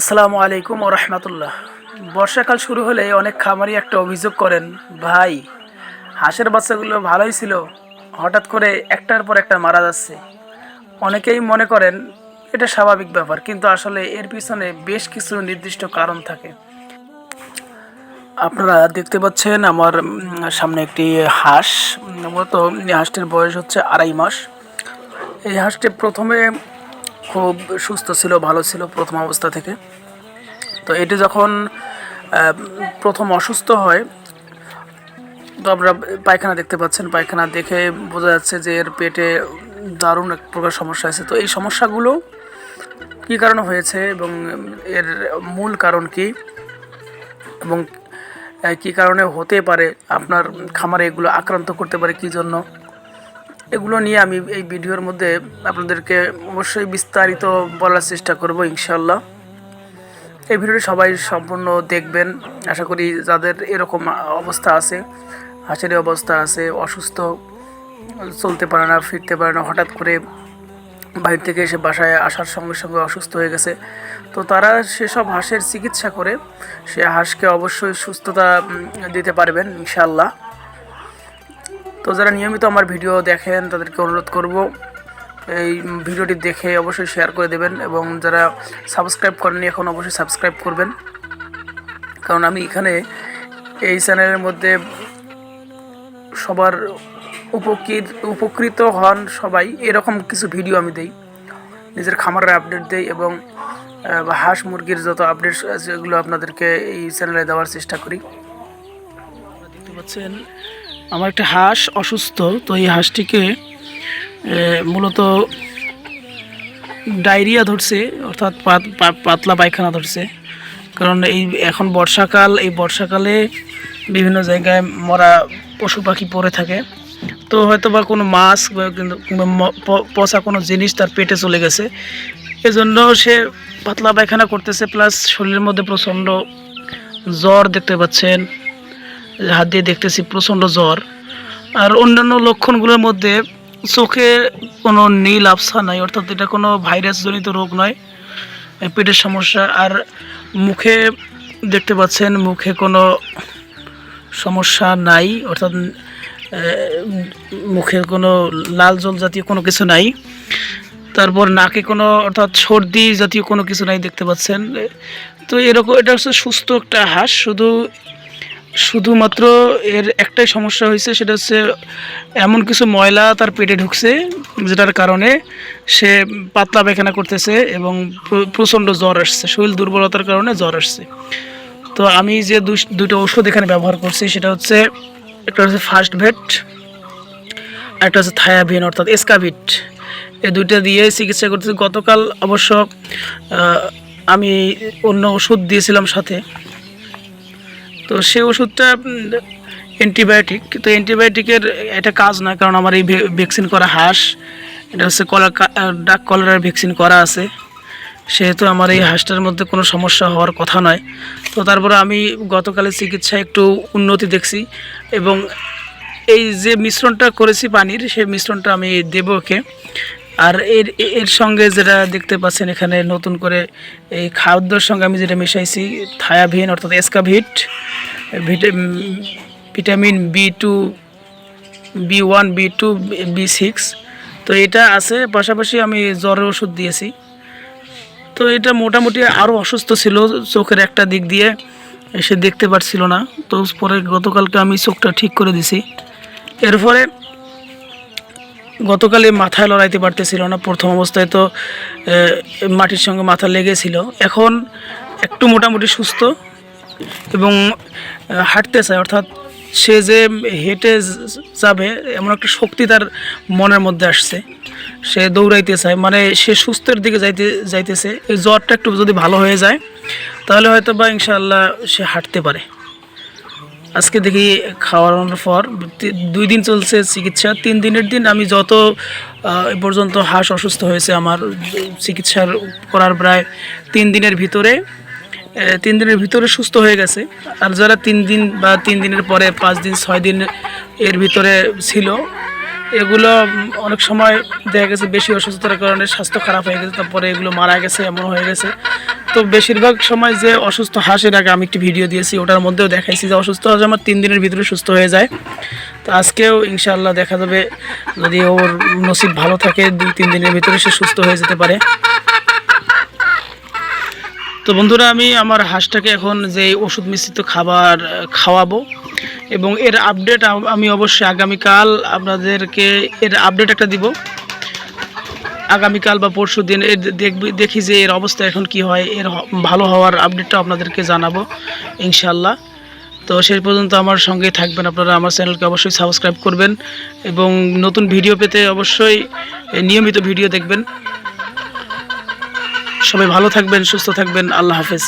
আসসালামু আলাইকুম ওয়া রাহমাতুল্লাহ। বর্ষাকাল শুরু হলে অনেক খামারি একটা অভিযোগ করেন, ভাই হাঁসের বাচ্চাগুলো ভালোই ছিল, হঠাৎ করে একটার পর একটা মারা যাচ্ছে। অনেকেই মনে করেন এটা স্বাভাবিক ব্যাপার, কিন্তু আসলে এর পিছনে বেশ কিছু নির্দিষ্ট কারণ থাকে। আপনারা দেখতে পাচ্ছেন আমার সামনে একটি হাঁস। মূলত এই হাঁসটির বয়স হচ্ছে 2.5 মাস। এই হাঁসটি প্রথমে খুব সুস্থ ছিল, ভালো ছিল প্রথম অবস্থা থেকে। তো এটি যখন আহ, প্রথম অসুস্থ হয়, তো আপনারা পায়খানা দেখতে পাচ্ছেন, পায়খানা দেখে বোঝা যাচ্ছে যে এর পেটে দারুণ এক প্রকার সমস্যা আছে। তো এই সমস্যাগুলো কী কারণে হয়েছে এবং এর মূল কারণ কী এবং কী কারণে হতে পারে আপনার খামারে এগুলো আক্রান্ত করতে পারে কী জন্য, এগুলো নিয়ে আমি এই ভিডিওর মধ্যে আপনাদেরকে অবশ্যই বিস্তারিত বলার চেষ্টা করব ইনশাল্লাহ। এই ভিডিওটি সবাই সম্পূর্ণ দেখবেন। আশা করি যাদের এরকম অবস্থা আছে, হাঁসের অবস্থা আছে, অসুস্থ, চলতে পারে না, ফিরতে পারে না, হঠাৎ করে বাইরে থেকে এসে বাসায় আসার সঙ্গে সঙ্গে অসুস্থ হয়ে গেছে, তো তারা সেসব হাঁসের চিকিৎসা করে সে হাঁসকে অবশ্যই সুস্থতা দিতে পারবেন ইনশাআল্লাহ। তো যারা নিয়মিত আমার ভিডিও দেখেন তাদেরকে অনুরোধ করব এই ভিডিওটি দেখে অবশ্যই শেয়ার করে দেবেন, এবং যারা সাবস্ক্রাইব করেননি এখন অবশ্যই সাবস্ক্রাইব করবেন, কারণ আমি এখানে এই চ্যানেলের মধ্যে সবার উপকৃত হন সবাই, এরকম কিছু ভিডিও আমি দেই, নিজের খামারের আপডেট দেই এবং হাঁস মুরগির যত আপডেট সেগুলো আপনাদেরকে এই চ্যানেলে দেওয়ার চেষ্টা করি। দেখতে পাচ্ছেন আমার একটা হাঁস অসুস্থ। তো এই হাঁসটিকে মূলত ডায়রিয়া ধরছে, অর্থাৎ পাতলা পায়খানা ধরছে। কারণ এই এখন বর্ষাকাল, এই বর্ষাকালে বিভিন্ন জায়গায় মরা পশু পাখি পড়ে থাকে, তো হয়তো বা কোনো মাছ কিংবা পচা কোনো জিনিস তার পেটে চলে গেছে, এজন্য সে পাতলা পায়খানা করতেছে, প্লাস শরীরের মধ্যে প্রচণ্ড জ্বর দেখতে পাচ্ছেন, হাত দিয়ে দেখতেছি প্রচণ্ড জ্বর। আর অন্যান্য লক্ষণগুলোর মধ্যে চোখে কোনো নীল আবছা নাই, অর্থাৎ এটা কোনো ভাইরাসজনিত রোগ নয়, পেটের সমস্যা। আর মুখে দেখতে পাচ্ছেন মুখে কোনো সমস্যা নাই, অর্থাৎ মুখে কোনো লাল জল জাতীয় কোনো কিছু নাই। তারপর নাকে কোনো অর্থাৎ সর্দি জাতীয় কোনো কিছু নাই দেখতে পাচ্ছেন। তো এরকম এটা হচ্ছে সুস্থ একটা হাঁস, শুধুমাত্র এর একটাই সমস্যা হয়েছে, সেটা হচ্ছে এমন কিছু ময়লা তার পেটে ঢুকছে যেটার কারণে সে পাতলা পায়খানা করতেছে এবং প্রচণ্ড জ্বর আসছে, শরীর দুর্বলতার কারণে জ্বর আসছে। তো আমি যে দুটো ওষুধ এখানে ব্যবহার করছি সেটা হচ্ছে, একটা হচ্ছে ফার্স্ট ভেট, একটা হচ্ছে থায়াবিন অর্থাৎ এসকাভিট। এই দুইটা দিয়ে চিকিৎসা করতেছি। গতকাল অবশ্য আমি অন্য ওষুধ দিয়েছিলাম সাথে, তো সেই ওষুধটা অ্যান্টিবায়োটিক। তো অ্যান্টিবায়োটিকের এটা কাজ নয়, কারণ আমার এই ভ্যাকসিন করা হাঁস, এটা হচ্ছে ডাক কলেরার ভ্যাকসিন করা আছে, সেহেতু আমার এই হাঁসটার মধ্যে কোনো সমস্যা হওয়ার কথা নয়। তো তারপরে আমি গতকালের চিকিৎসায় একটু উন্নতি দেখছি, এবং এই যে মিশ্রণটা করেছি পানির, সেই মিশ্রণটা আমি দেবো ওকে। আর এর সঙ্গে যেটা দেখতে পাচ্ছেন এখানে নতুন করে এই খাদ্যর সঙ্গে আমি যেটা মিশাইছি, থায়াবিন অর্থাৎ এসকাভিট, vitamin B2, B1, B2, B6, তো এটা আছে। পাশাপাশি আমি জ্বরের ওষুধ দিয়েছি। তো এটা মোটামুটি আরও অসুস্থ ছিল, চোখের একটা দিক দিয়ে সে দেখতে পারছিল না, তো পরে গতকালকে আমি চোখটা ঠিক করে দিছি। এরপরে গতকালে মাথায় লড়াইতে পারতেছিল না, প্রথম অবস্থায় তো মাটির সঙ্গে মাথা লেগেছিল, এখন একটু মোটামুটি সুস্থ এবং হাঁটতে চায়, অর্থাৎ সে যে হেঁটে যাবে এমন একটা শক্তি তার মনের মধ্যে আসছে, সে দৌড়াইতে চায়, মানে সে সুস্থের দিকে যাইতেছে। এই জ্বরটা একটু যদি ভালো হয়ে যায় তাহলে হয়তো বা ইনশাআল্লাহ সে হাঁটতে পারে। আজকে দেখি খাওয়ানোর পর 2 দিন চলছে চিকিৎসা, 3 দিনের দিন আমি যত এ পর্যন্ত হাঁস অসুস্থ হয়েছে আমার চিকিৎসার করার প্রায় 3 দিনের ভিতরে সুস্থ হয়ে গেছে। আর যারা 3 দিন বা 3 দিনের পরে 5 দিন 6 দিন এর ভিতরে ছিল, এগুলো অনেক সময় দেখা গেছে বেশি অসুস্থতার কারণে স্বাস্থ্য খারাপ হয়ে গেছে, তারপরে এগুলো মারা গেছে, এমন হয়ে গেছে। তো বেশিরভাগ সময় যে অসুস্থ হাঁসের আগে আমি একটি ভিডিও দিয়েছি, ওটার মধ্যেও দেখাইছি যে অসুস্থ হাঁস আমার 3 দিনের ভিতরে সুস্থ হয়ে যায়। তো আজকেও ইনশাআল্লাহ দেখা যাবে, যদি ওর নসিব ভালো থাকে 2-3 দিনের ভিতরে সে সুস্থ হয়ে যেতে পারে। তো বন্ধুরা, আমি আমার হাঁসটাকে এখন যে ওষুধ মিশ্রিত খাবার খাওয়াবো এবং এর আপডেট আমি অবশ্যই আগামীকাল আপনাদেরকে এর আপডেট একটা দিব। আগামীকাল বা পরশু দিন দেখি যে এর অবস্থা এখন কি হয়, এর ভালো হওয়ার আপডেটটা আপনাদেরকে জানাবো ইনশাআল্লাহ। তো সেই পর্যন্ত আমার সঙ্গেই থাকবেন আপনারা। আমার চ্যানেলকে অবশ্যই সাবস্ক্রাইব করবেন এবং নতুন ভিডিও পেতে অবশ্যই নিয়মিত ভিডিও দেখবেন। সবাই ভালো থাকবেন, সুস্থ থাকবেন। আল্লাহ হাফেজ।